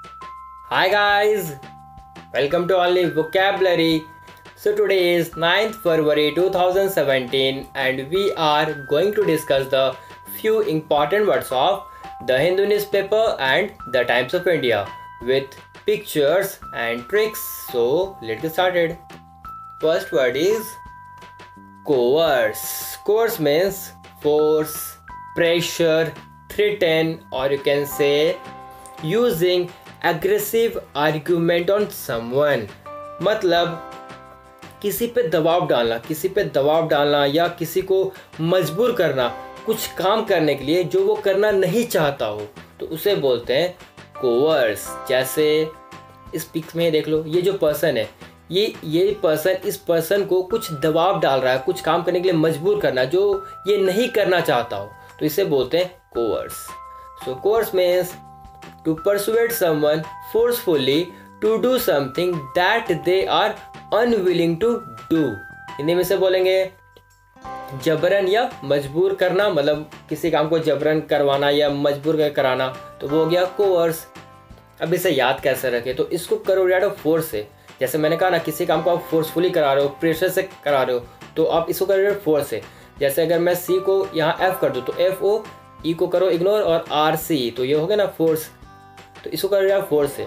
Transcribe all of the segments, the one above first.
Hi guys, welcome to Only Vocabulary. So today is 9th February 2017 and we are going to discuss the few important words of the Hindu newspaper and the Times of India with pictures and tricks. So let's get started. First word is coerce. Coerce means force, pressure, threaten, or you can say using aggressive argument on someone. मतलब किसी पे दबाव डालना या किसी को मजबूर करना कुछ काम करने के लिए जो वो करना नहीं चाहता हो, तो उसे बोलते हैं कोवर्स. जैसे इस पिक में देख लो, ये जो पर्सन है, ये पर्सन इस पर्सन को कुछ दबाव डाल रहा है, कुछ काम करने के लिए मजबूर करना जो ये नहीं करना चाहता हो, तो इसे बोलते हैं कोवर्स. सो कोवर्स means to persuade someone forcefully to do something that they are unwilling to do. Hindi में से बोलेंगे जबरन या मजबूर करना, मतलब किसी काम को जबरन करवाना या मजबूर कराना, तो वो हो गया कोवर्स. अब इसे याद कैसे रखें, तो इसको करो रेट ऑफ फोर्स से. जैसे मैंने कहा ना, किसी काम को आप फोर्सफुली करा रहे हो, प्रेशर से करा रहे हो, तो आप इसको करो रेट फोर्स से. जैसे अगर मैं सी को यहाँ एफ कर दूँ तो एफ ओ, ई को करो इग्नोर और आर सी, तो ये हो गया ना फोर्स. तो इसको कर रहा है फोर्स से.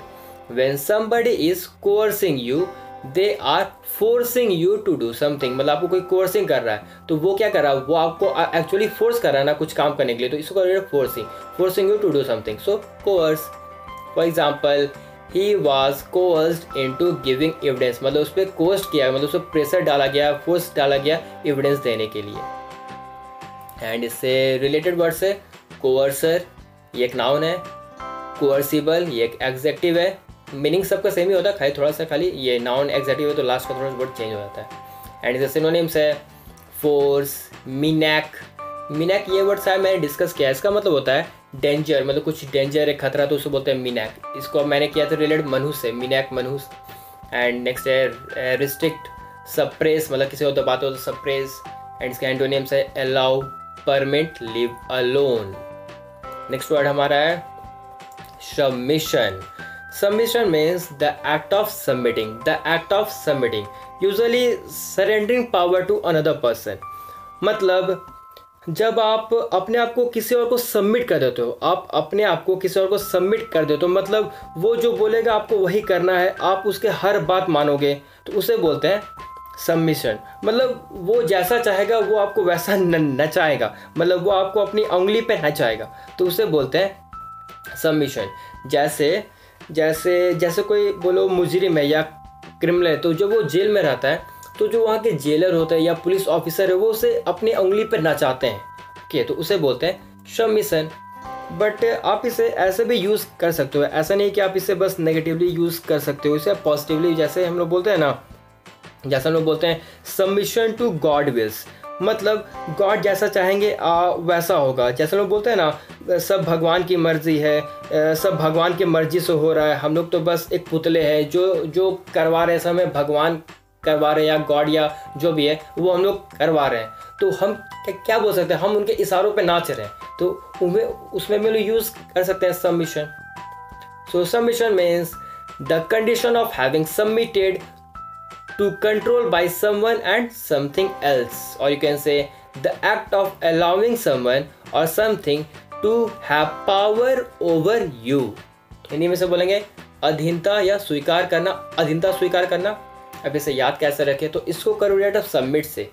When somebody is coercing you, they are forcing you to do something. मतलब आपको कोई कोर्सिंग कर रहा है, तो वो क्या कर रहा है, वो आपको एक्चुअली फोर्स कर रहा है ना कुछ काम करने के लिए, तो इसको कर रहा है forcing you to do something. So coerce. For example, he was coerced into giving evidence. मतलब उस पर कोर्स किया, मतलब उस पर प्रेशर डाला गया, फोर्स डाला गया एविडेंस देने के लिए. एंड इससे रिलेटेड वर्ड से कोवर्सर, ये एक नाउन है. कोअर्सिबल, ये एक एग्जेक्टिव है. मीनिंग सबका सेम ही होता है, थोड़ा सा खाली ये नाउन एग्जेक्टिव है तो लास्ट का थोड़ा सा वर्ड चेंज हो जाता है. एंड इसके सिनोनिम्स है फोर्स, मिनैक ये वर्ड शायद मैंने डिस्कस किया है. इसका मतलब होता है डेंजर, मतलब कुछ डेंजर है, खतरा, तो उसको बोलते हैं मिनैक. इसको मैंने किया था रिलेटेड मनहूस से, मिनैक मनहूस. एंड नेक्स्ट है रिस्ट्रिक्ट, सप्रेस, मतलब किसी और दबाते हो तो सप्रेस. एंड इसका एंटोनिम्स है allow, permit, live alone. Next word हमारा है submission. Submission means the act of submitting, usually surrendering power to another person. मतलब जब आप अपने आप को किसी और को सबमिट कर देते हो, आप अपने आप को किसी और को सबमिट कर देते हो, मतलब वो जो बोलेगा आपको वही करना है, आप उसके हर बात मानोगे, तो उसे बोलते हैं सबमिशन. मतलब वो जैसा चाहेगा वो आपको वैसा नचाएगा, मतलब वो आपको अपनी उंगली पे नचाएगा, तो उसे बोलते हैं सबमिशन. जैसे कोई बोलो मुजरिम है या क्रिमिनल है, तो जब वो जेल में रहता है तो जो वहाँ के जेलर होते हैं या पुलिस ऑफिसर है वो उसे अपनी उंगली पर नचाते हैं, ओके, तो उसे बोलते हैं सबमिशन. बट आप इसे ऐसे भी यूज़ कर सकते हो, ऐसा नहीं कि आप इसे बस नेगेटिवली यूज़ कर सकते हो, इसे पॉजिटिवली. जैसे हम लोग बोलते हैं ना, जैसे हम लोग बोलते हैं सबमिशन टू गॉड विल्स, मतलब गॉड जैसा चाहेंगे वैसा होगा. जैसे लोग बोलते हैं ना, सब भगवान की मर्जी है, सब भगवान की मर्जी से हो रहा है, हम लोग तो बस एक पुतले हैं, जो करवा रहे हैं सब हमें भगवान करवा रहे हैं या गॉड या जो भी है वो हम लोग करवा रहे हैं, तो हम क्या बोल सकते हैं, हम उनके इशारों पे नाच रहे हैं, तो उसमें भी लोग यूज़ कर सकते हैं submission. So submission means the condition of having submitted to control by someone and something else, or you can say the act of allowing someone or something to have power over you. Hindi में से बोलेंगे अधीनता या स्वीकार करना, अधीनता स्वीकार करना. अब इसे याद कैसे रखें, तो इसको करो रेट ऑफ सबमिट से.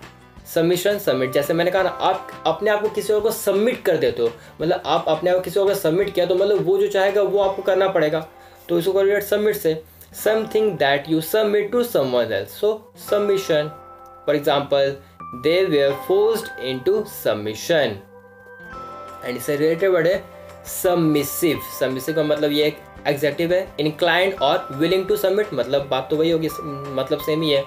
सबमिशन, सबमिट, जैसे मैंने कहा ना, आप अपने आप को किसी और को सबमिट कर देते हो, मतलब आप अपने आप को किसी और को सबमिट किया तो मतलब वो जो चाहेगा वो आपको करना पड़ेगा, तो इसको करो रेट सबमिट से. Something that you submit to someone else, so submission. For example, they were forced into submission. And इससे related word है submissive. Submissive का मतलब ये एक adjective है. Inclined और willing to submit, मतलब बात तो वही होगी, मतलब सेम ही है.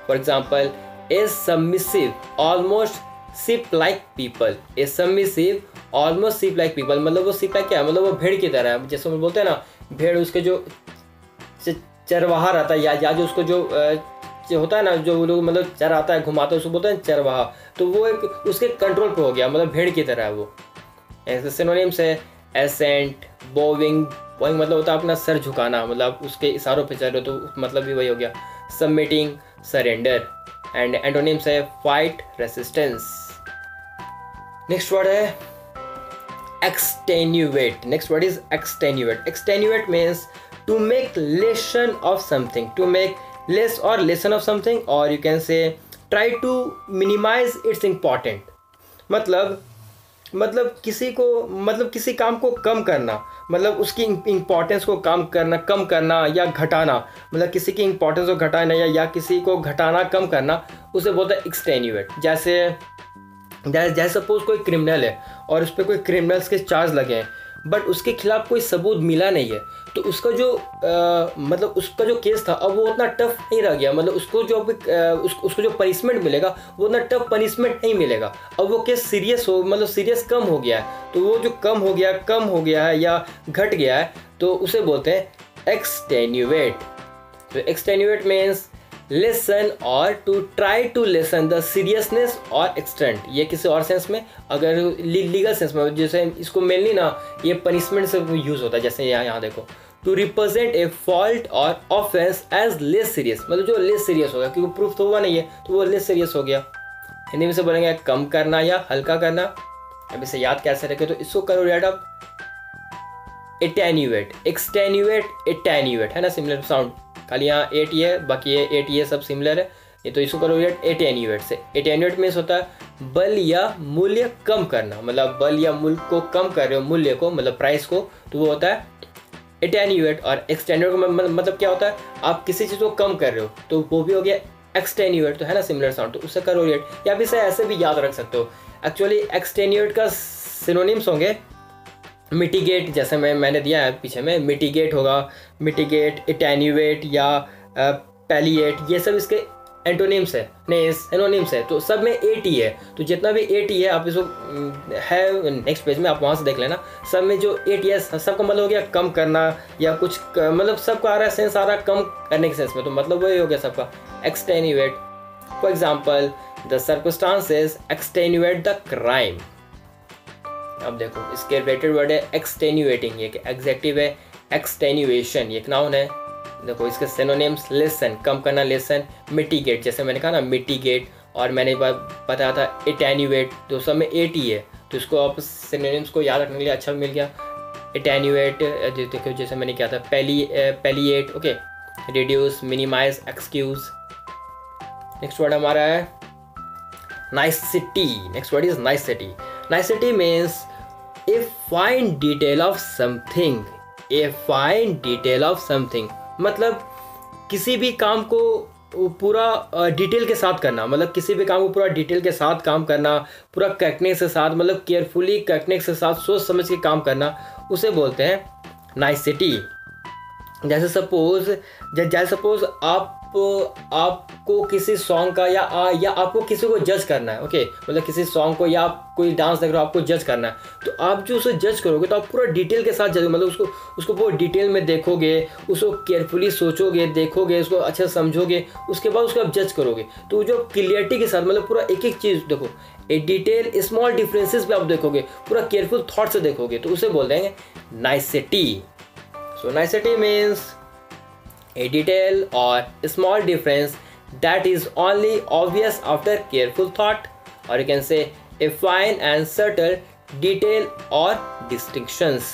For example, is submissive, almost sheep-like people. Is submissive, almost sheep-like people. मतलब वो sheep-like क्या है, मतलब वो भेड़ की तरह है. जैसे हम बोलते हैं ना, भेड़ उसके जो चरवाहा रहता है या जो उसको जो होता है ना, जो लोग मतलब चराता है, घुमाता है, उसको बोलते हैं चरवाहा, तो वो एक उसके कंट्रोल पे हो गया, मतलब भेड़ की तरह है वो. ऐसे सिनोनिम्स है एसेंट, बोविंग, बोइंग मतलब होता है अपना सर झुकाना, मतलब उसके इशारों पे चल रहे हो तो मतलब भी वही हो गया। Submitting, surrender. एंड एंटोनिम्स है फाइट, रेसिस्टेंस। नेक्स्ट वर्ड है extenuate. Next word is extenuate. Extenuate means to make lessen of something, to make less or lessen of something, or you can say try to minimize its important. मतलब किसी को, मतलब किसी काम को कम करना, मतलब उसकी इम्पोर्टेंस को कम करना या घटाना, मतलब किसी की इम्पोर्टेंस को घटाना या किसी को घटाना, कम करना, उसे बोलते हैं एक्सटेन्यूएट। जैसे सपोज कोई क्रिमिनल है और उस पर कोई क्रिमिनल्स के चार्ज लगे हैं, बट उसके खिलाफ कोई सबूत मिला नहीं है, तो उसका जो मतलब उसका जो केस था अब वो उतना टफ नहीं रह गया, मतलब उसको जो पनिशमेंट मिलेगा वो उतना टफ पनिशमेंट नहीं मिलेगा। अब वो केस मतलब सीरियस कम हो गया है, तो वो जो कम हो गया है या घट गया है, तो उसे बोलते हैं एक्सटेन्यूएट। तो एक्सटेन्यूएट मीन्स लेसन और to try to lessen the seriousness और एक्सटेंट। ये किसी और सेंस में, अगर लीगल सेंस में, जैसे इसको मेनली ना ये पनिशमेंट से यूज़ होता है। जैसे यहाँ देखो, टू रिप्रेजेंट ए फॉल्ट और ऑफेंस एज लेस सीरियस, मतलब जो लेस सीरियस होगा, क्योंकि प्रूफ तो हुआ नहीं है तो वो लेस सीरियस हो गया। हिंदी में से बोलेंगे कम करना या हल्का करना। अब इसे याद कैसे रखें, तो इसको करो याद आप एटेन्यूएट, एक्सटेन्यूएट, एटेन्यूएट, है ना, सिमिलर साउंड, खाली यहाँ एट ही है, बाकी ये एट ही है, सब सिमिलर है। ये तो इसको करो एटेन्यूएट से। एटेन्यूएट मीन्स होता है बल या मूल्य कम करना, मतलब बल या मूल्य को कम कर रहे हो, मूल्य को मतलब प्राइस को, तो वो होता है एटेन्यूएट। और एक्सटेन्यूएट का मतलब क्या होता है, आप किसी चीज़ को कम कर रहे हो तो वो भी हो गया एक्सटेन्यूएट, तो है ना सिमिलर साउंड, तो उससे करो रिलेट, या फिर इसे ऐसे भी याद रख सकते हो। एक्चुअली एक्सटेन्यूएट का सिनोनिम्स होंगे मिटिगेट, जैसे मैंने दिया है पीछे में, मिटिगेट होगा, मिटिगेट, एटेन्यूएट या पैलिएट, ये सब इसके एंटोनिम्स है, नहीं एनोनिम्स है, तो सब में एट ही है। तो जितना भी एट ही है आप इसको है नेक्स्ट पेज में आप वहाँ से देख लेना, सब में जो एट ही है सबका मतलब हो गया कम करना या कुछ मतलब सबका आ रहा है सेंस, आ रहा है कम करने के सेंस में, तो मतलब वही हो गया सबका extenuate. For example the circumstances extenuate the crime. अब देखो इसके रिलेटेड वर्ड है एक्सटेन्यूएटिंग, ये एग्जेक्टिव है, एक्सटेन्यूएशन ये एक नाउन है। देखो इसके सिनोनिम्स लेसन कम करना, लेसन, मिटिगेट जैसे मैंने कहा ना मिटिगेट, और मैंने बताया था एटेन्यूएट, तो सब में एट ही है, तो इसको आप सिनोनिम्स को याद रखने के लिए अच्छा मिल गया। एटेन्यूएट देखो जैसे मैंने किया था palliate, okay, reduce, minimise, excuse. Next word हमारा है nicety. Next word is nicety. Nicety means a fine detail of something, a fine detail of something, मतलब किसी भी काम को पूरा डिटेल के साथ करना, मतलब किसी भी काम को पूरा डिटेल के साथ काम करना, पूरा करेक्टनेस के साथ, मतलब केयरफुली करेक्टनेस के साथ सोच समझ के काम करना, उसे बोलते हैं नाइसिटी। जैसे सपोज आपको किसी सॉन्ग का या आपको किसी को जज करना है, ओके, मतलब किसी सॉन्ग को या आप कोई डांस देख रहे हो आपको जज करना है, तो आप जो उसे जज करोगे तो आप पूरा डिटेल के साथ जज, मतलब उसको पूरा डिटेल में देखोगे, उसको केयरफुली सोचोगे, देखोगे, उसको अच्छे से समझोगे, उसके बाद उसको आप जज करोगे, तो जो क्लियरिटी के साथ मतलब पूरा एक एक चीज़ देखो, ए डिटेल स्मॉल डिफरेंसेस पे आप देखोगे, पूरा केयरफुल थॉट से देखोगे, तो उसे बोल देंगे नाइसिटी। सो नाइसिटी means a detail or small difference that is only obvious after careful thought, or you can say a fine and subtle detail or distinctions।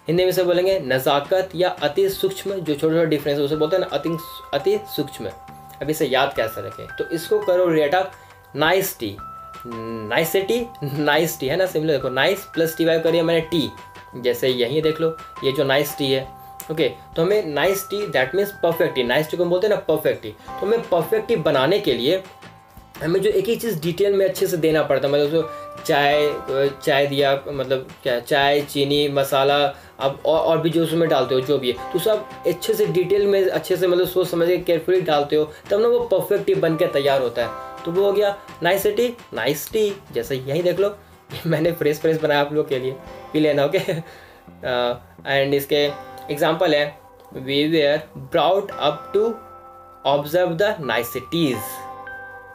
Hindi में से बोलेंगे नज़ाकत या अति सूक्ष्म, जो छोटे छोटे डिफरेंस उसे बोलते हैं ना अति सूक्ष्म। अब इसे याद कैसे रखें, तो इसको करो रिलेट ऑफ नाइसिटी, नाइसिटी है ना सिमिलर, देखो नाइस प्लस टी वाई करिए मैंने टी, जैसे यहीं देख लो ये जो नाइसिटी है, ओके, तो हमें नाइसिटी दैट मीन्स परफेक्टी, नाइसिटी को बोलते हैं ना परफेक्टी, तो हमें परफेक्टी बनाने के लिए हमें जो एक ही चीज़ डिटेल में अच्छे से देना पड़ता है, मतलब उसको चाय दिया, मतलब क्या चाय, चीनी, मसाला, आप और भी जो उसमें डालते हो जो भी है, तो सब अच्छे से डिटेल में अच्छे से मतलब सोच समझ के केयरफुली डालते हो, तब ना वो परफेक्टी बन के तैयार होता है, तो वो हो गया नाइसिटी। जैसे यहीं देख लो मैंने फ्रेश बनाया आप लोग के लिए, पी लेना, ओके। एंड इसके एग्जाम्पल है we were brought up to observe the niceties,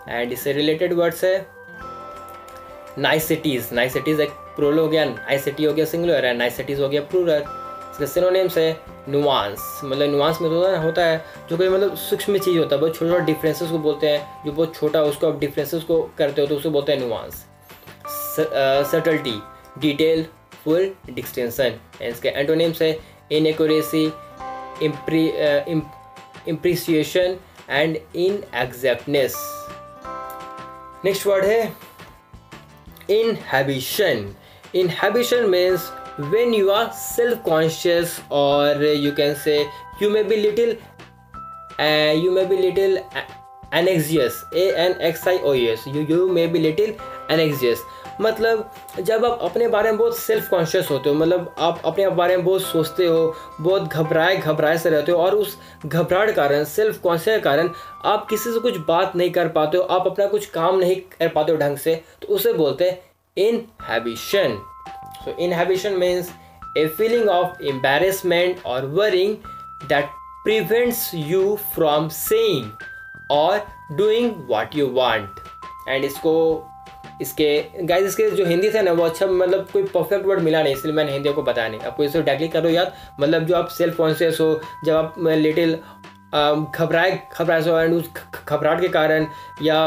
and इससे रिलेटेड वर्ड्स है नाइसिटीज एक प्लूरल हो गया, नाइसिटी हो गया सिंगुलर, एंड नाइसिटीज हो गया प्लूरल। इसका सिनोनिम्स है नुआंस, मतलब नुआंस में होता है जो कोई मतलब सूक्ष्म चीज़ होता है, बहुत छोटा छोटा डिफरेंसेस को बोलते हैं, जो बहुत छोटा उसको आप डिफरेंसेस को करते हो तो उसे बोलते हैं nuance. Subtlety, detail, full distinction. इसके एंटोनिम्स है inaccuracy, imprecision and inexactness. Next word है inhibition. Inhibition means when you are self-conscious, or you can say you may be little anxious, anxious, you may be little anxious। मतलब जब आप अपने बारे में बहुत सेल्फ कॉन्शियस होते हो, मतलब आप अपने बारे में बहुत सोचते हो, बहुत घबराए से रहते हो, और उस घबराहट कारण, सेल्फ कॉन्शियस के कारण आप किसी से कुछ बात नहीं कर पाते हो, आप अपना कुछ काम नहीं कर पाते हो ढंग से, तो उसे बोलते हैं inhibition. So inhibition means a feeling of embarrassment or worrying that prevents you from saying or doing what you want. And इसके जो हिंदी थे ना वो अच्छा, मतलब कोई परफेक्ट वर्ड मिला नहीं, इसलिए मैंने हिंदी को बताया नहीं। आपको इसे डायरेक्टली करो याद, मतलब जो आप सेल्फ कॉन्शियस हो, जब आप लिटिल घबराए हो एंड उस घबराहट के कारण या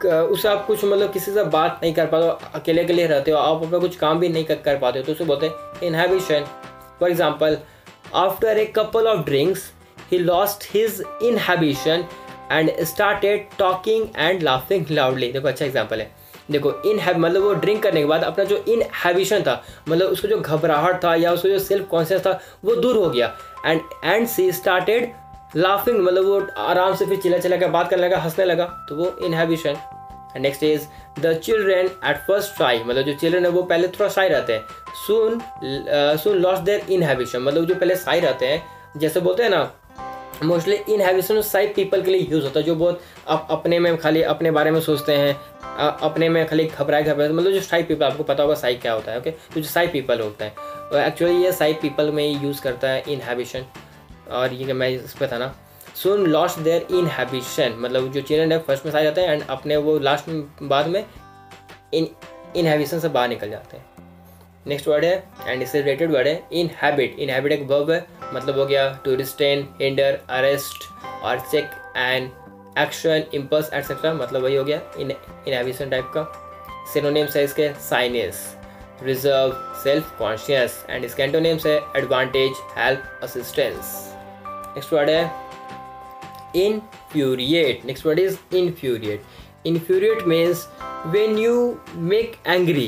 उससे आप कुछ मतलब किसी से बात नहीं कर पाते हो, अकेले रहते हो, आप अपना कुछ काम भी नहीं कर पाते हो, तो उसे बोलते हैं inhibition. For example, after a couple of drinks he lost his inhibition and started talking and laughing loudly. देखो अच्छा एग्जाम्पल है। देखो मतलब वो ड्रिंक करने के बाद अपना जो इनहिबिशन था, मतलब उसको जो घबराहट था या उसको जो सेल्फ कॉन्शियस था वो दूर हो गया, एंड सी स्टार्टेड लाफिंग, मतलब वो आराम से फिर चिल्ला के बात करने लगा, हंसने लगा, तो वो inhibition. Next is the children at first शाई, मतलब जो चिल्ड्रेन है वो पहले थोड़ा शाई रहते हैं, सून लॉस्ट देयर इनहिबिशन, मतलब जो पहले शाई रहते हैं, जैसे बोलते हैं ना मोस्टली इनहिबिशन शाई पीपल के लिए यूज़ होता है, जो बहुत अपने में खाली अपने बारे में सोचते हैं, अपने में खाली घबराए, मतलब जो शाई पीपल, आपको पता होगा शाई क्या होता है, ओके। तो जो शाई पीपल होता है एक्चुअली ये शाई पीपल में ही यूज़ करता है इनहिबिशन। और ये मैं इस पर था ना, सून लॉस्ट देयर इनहिबिशन, मतलब जो चिल्ड्रन है फर्स्ट में शाई रहते हैं एंड अपने वो लास्ट में बाद में इनहिबिशन से बाहर निकल जाते हैं। नेक्स्ट वर्ड है एंड इससे रिलेटेड वर्ड है इनहैबिट। इनहैबिट एक वर्ब है, मतलब हो गया टू रिस्ट्रेन, हिंडर, अरेस्ट और check and action, impulse etcetera, मतलब वही हो गया इनहिबिशन टाइप का। सिनोनिम्स है इसके साइनेस, रिजर्व, सेल्फ कॉन्शियस, एंड इसके एंटोनिम्स है advantage, help, assistance. Next word है infuriate. Next word is infuriate. Infuriate means when you make angry,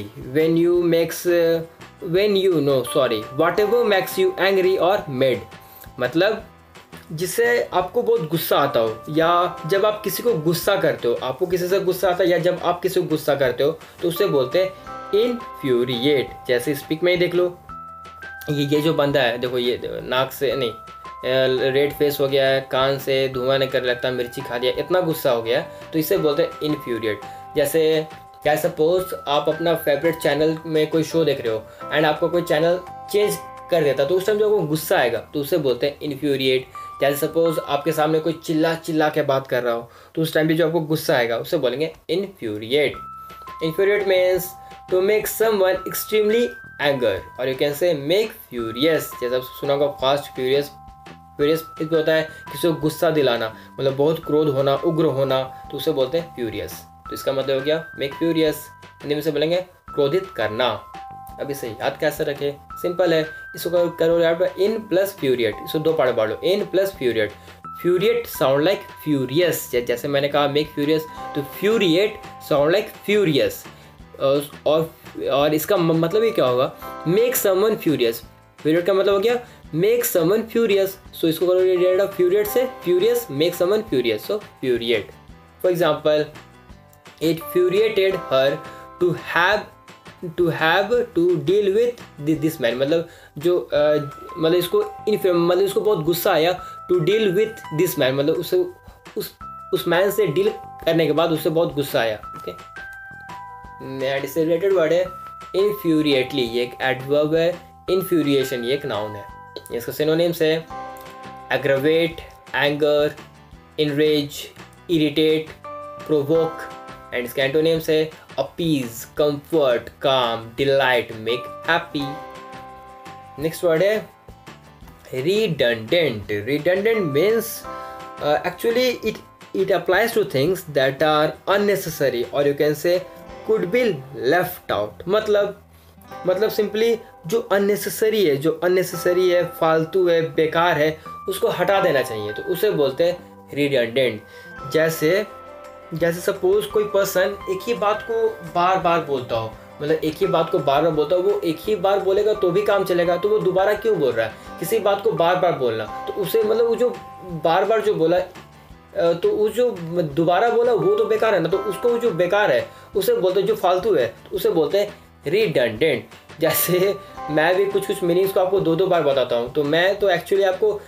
whatever makes you angry or mad, मतलब जिससे आपको बहुत गुस्सा आता हो, या जब आप किसी को गुस्सा करते हो, आपको किसी से गुस्सा आता है, या जब आप किसी को गुस्सा करते हो तो उससे बोलते हैं infuriate। जैसे स्पीक में ही देख लो, ये जो बंदा है, देखो ये नाक से नहीं, रेड फेस हो गया है, कान से धुआं निकलने लगता, मिर्ची खा लिया, इतना गुस्सा हो गया, तो इसे बोलते हैं इन्फ्यूरिएट। जैसे क्या सपोज आप अपना फेवरेट चैनल में कोई शो देख रहे हो एंड आपको कोई चैनल चेंज कर देता, तो उस टाइम जो आपको गुस्सा आएगा तो उसे बोलते हैं इन्फ्यूरिएट। जैसे सपोज आपके सामने कोई चिल्ला के बात कर रहा हो, तो उस टाइम पे जो आपको गुस्सा आएगा उसे बोलेंगे infuriate. Infuriate means to make someone extremely anger, or you can say make furious. जैसे आप सुना होगा फास्ट फ्यूरियस इसमें होता है किसी को गुस्सा दिलाना, मतलब बहुत क्रोध होना, उग्र होना, तो उसे बोलते हैं फ्यूरियस। तो इसका मतलब हो गया मेक फ्यूरियस, हिंदी में से बोलेंगे क्रोधित करना। अब इसे याद कैसे रखें, सिंपल है, इसको करो यार इन प्लस फ्यूरिएट, इसको दो पार्ट बांट लो, in plus फ्यूरिएट। फ्यूरिएट sound like furious, जैसे मैंने कहा मेक फ्यूरियस, तो फ्यूरिएट साउंड लाइक फ्यूरियस, और इसका मतलब ये क्या होगा, मेक समवन फ्यूरियस। फ्यूरिएट का मतलब हो गया मेक समवन फ्यूरियस, सो इसको करो फ्यूरिएट से furious, make someone furious, so furiate. For example, it furiated her to have to deal with this man, मतलब जो मतलब इसको बहुत गुस्सा आया, to deal with this man, मतलब उसे उस मैन से डील करने के बाद उससे बहुत गुस्सा आया, ओके। एंड इससे रिलेटेड वर्ड है इन्फ्यूरिएटली, ये एक एडवर्ब है, इन्फ्यूरिएशन ये एक नाउन है। इसका सिनोनिम्स है aggravate, anger, enraged, irritate, provoke, and इसके एंटोनिम्स है अपीज, कंफर्ट, काम, delight, make happy. Next word है redundant. Redundant means actually it applies to things that are unnecessary or you can say could be left out. मतलब simply जो unnecessary है, फालतू है, बेकार है, उसको हटा देना चाहिए, तो उसे बोलते हैं रिडंडेंट। जैसे सपोज कोई पर्सन एक ही बात को बार बार बोलता हो, मतलब एक ही बात को बार बार बोलता हो, वो एक ही बार बोलेगा तो भी काम चलेगा, तो वो दोबारा क्यों बोल रहा है? किसी बात को बार बार बोलना, तो उसे मतलब वो जो बार बार जो बोला, तो वो जो दोबारा बोला वो तो बेकार है ना, तो उसको वो जो बेकार है उसे बोलते हैं, जो फालतू है तो उसे बोलते हैं रिडंडेंट। जैसे मैं भी कुछ मीनिंग्स को आपको दो बार बताता हूँ, तो मैं तो एक्चुअली आपको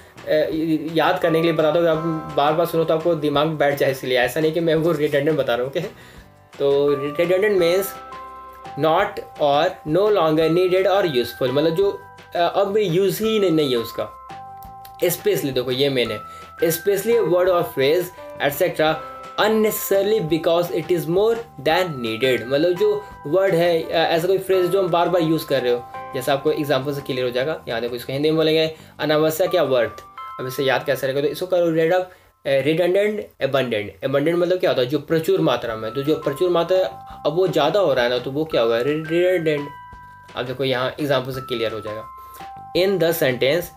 याद करने के लिए बताता हूँ, आप बार बार सुनो तो आपको दिमाग में बैठ जाए, इसलिए ऐसा नहीं कि मैं वो रिडंडेंट बता रहा हूँ। ओके, तो रिडंडेंट मीन्स नॉट और नो लॉन्गर नीडेड और यूजफुल, मतलब जो अब यूज ही नहीं है उसका। स्पेशली देखो ये मैंने स्पेशली वर्ड और phrase etcetera unnecessarily because it is more than needed, मतलब जो वर्ड है ऐसा कोई फ्रेज जो हम बार बार यूज़ कर रहे हो, जैसे आपको एग्जाम्पल से क्लियर हो जाएगा। यहाँ देखो इसको हिंदी में बोलेंगे अनावश्यक या वर्थ। अब इसे याद कैसे रहेगा, तो इसको करो rid of redundant abundant. Abundant मतलब क्या होता है? जो प्रचुर मात्रा में, तो जो प्रचुर मात्रा अब वो ज़्यादा हो रहा है ना, तो वो क्या होगा? रिडंडेंट। अब देखो यहाँ एग्जाम्पल से क्लियर हो जाएगा। In the sentence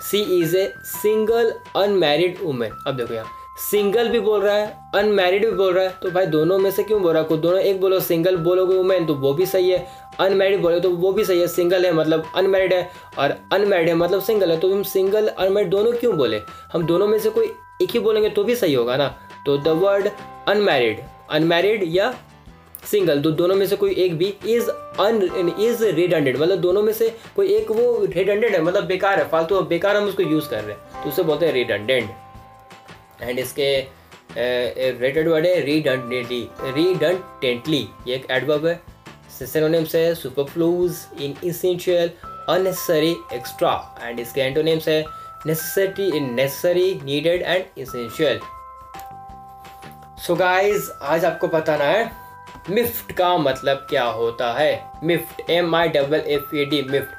she is a single unmarried women. अब देखो यहाँ सिंगल भी बोल रहा है, अनमैरिड भी बोल रहा है, तो भाई दोनों में से क्यों बोल रहा है? दोनों एक बोलो, सिंगल बोलोगे वुमेन तो वो भी सही है, अनमैरिड बोले तो वो भी सही है। सिंगल है मतलब अनमैरिड है, और अनमैरिड है मतलब सिंगल है, तो हम सिंगल अनमैरिड दोनों क्यों बोले? हम दोनों में से कोई एक ही बोलेंगे तो भी सही होगा ना। तो द वर्ड अनमैरिड या सिंगल, तो दोनों में से कोई एक भी इज रिडंडेंट, मतलब दोनों में से कोई एक वो रिडंडेंट है, मतलब बेकार है, फालतू बेकार, हम उसको यूज कर रहे हैं, तो उसे बोलते हैं रिडंडेंट। एंड इसके रिलेटेड वर्ड है रिडंडेंटली, ये एक एडवर्ब है। सिनोनिम्स है सुपरफ्लूज, इनएसेंशियल, अननेसेसरी, एक्स्ट्रा। एंड इसके एंटोनिम्स है necessary, needed and essential. So guys आज आपको बताना है मिफ्ट का मतलब क्या होता है। मिफ्ट MIFFED, मिफ्ट,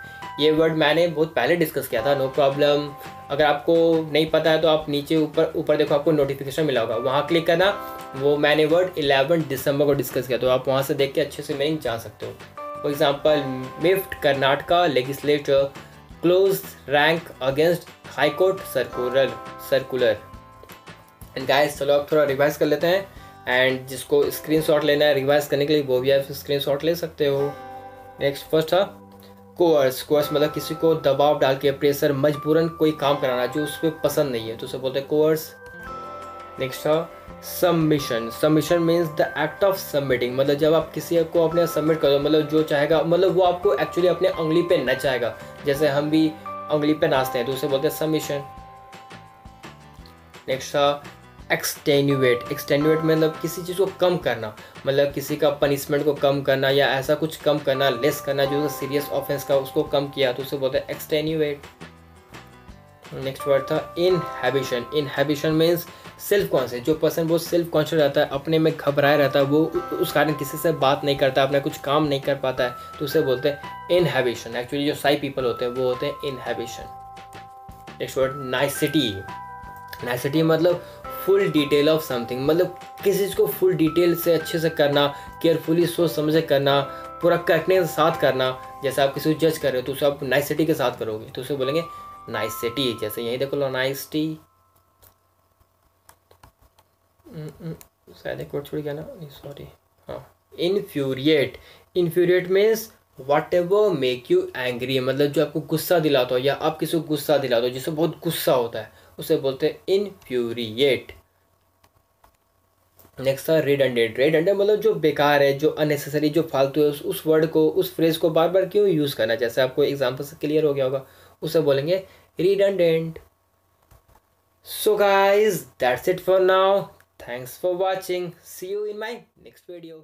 ये वर्ड मैंने बहुत पहले डिस्कस किया था, नो प्रॉब्लम। अगर आपको नहीं पता है तो आप नीचे ऊपर देखो, आपको नोटिफिकेशन मिला होगा, वहाँ क्लिक करना। वो मैंने वर्ड 11 दिसंबर को डिस्कस किया, तो आप वहाँ से देख के अच्छे से मीनिंग जान सकते हो। For example मिफ्ट Karnataka legislature close rank against high court circular. And guys चलो अब थोड़ा रिवाइज कर लेते हैं। एंड जिसको स्क्रीनशॉट लेना है रिवाइज करने के लिए वो भी आप स्क्रीनशॉट ले सकते हो। नेक्स्ट फर्स्ट था कोर्स मतलब किसी को दबाव डाल के, प्रेशर, मजबूरन कोई काम कराना जो उस पर पसंद नहीं है, तो उसे बोलते हैं कोर्स। नेक्स्ट था submission means the act of submitting, मतलब जब आप किसी को अपने सबमिट करो, मतलब जो चाहेगा, मतलब वो आपको एक्चुअली अपने उंगली पे नचाएगा, जैसे हम भी उंगली पे नाचते हैं, तो उसे बोलते हैं सबमिशन। नेक्स्ट था एक्सटेन्यूएट मतलब किसी चीज़ को कम करना, मतलब किसी का पनिशमेंट को कम करना या ऐसा कुछ कम करना, लेस करना, जो सीरियस ऑफेंस का उसको कम किया, तो उसे बोलते हैं एक्सटेन्यूएट। नेक्स्ट वर्ड था इनहैबिशन मीन्स सेल्फ कॉन्शियस, जो पर्सन बहुत सेल्फ कॉन्शियस रहता है, अपने में घबराया रहता है, वो उस कारण किसी से बात नहीं करता, अपना कुछ काम नहीं कर पाता है, तो उसे बोलते हैं इनहैबिशन। एक्चुअली जो साई पीपल होते हैं वो होते हैं इनहैबिशन। नेक्स्ट वर्ड नाइसिटी मतलब फुल डिटेल ऑफ समथिंग, मतलब किसी चीज़ को फुल डिटेल से अच्छे से करना, केयरफुली सोच समझ के करना, पूरा करेक्टनेस के साथ करना। जैसे आप किसी को जज कर रहे हो तो उसे आप नाइसिटी के साथ करोगे, तो उसे बोलेंगे नाइसिटी। जैसे यही देखो लो नाइसिटी, शायद एक वर्ड छूट गया ना, सॉरी, हाँ, infuriate means what ever make you angry, मतलब जो आपको गुस्सा दिलाता हो या आप किसी को गुस्सा दिलाते हो, जिससे बहुत गुस्सा होता है, उसे बोलते हैं इन्फ्यूरिएट। नेक्स्ट था रिडंडेंट मतलब जो बेकार है, जो अननेसेसरी, जो फालतू है, उस वर्ड को, उस फ्रेज को बार बार क्यों यूज़ करना, जैसे आपको एग्जाम्पल से क्लियर हो गया होगा, उसे बोलेंगे redundant. So guys that's it for now, thanks for watching, see you in my next video.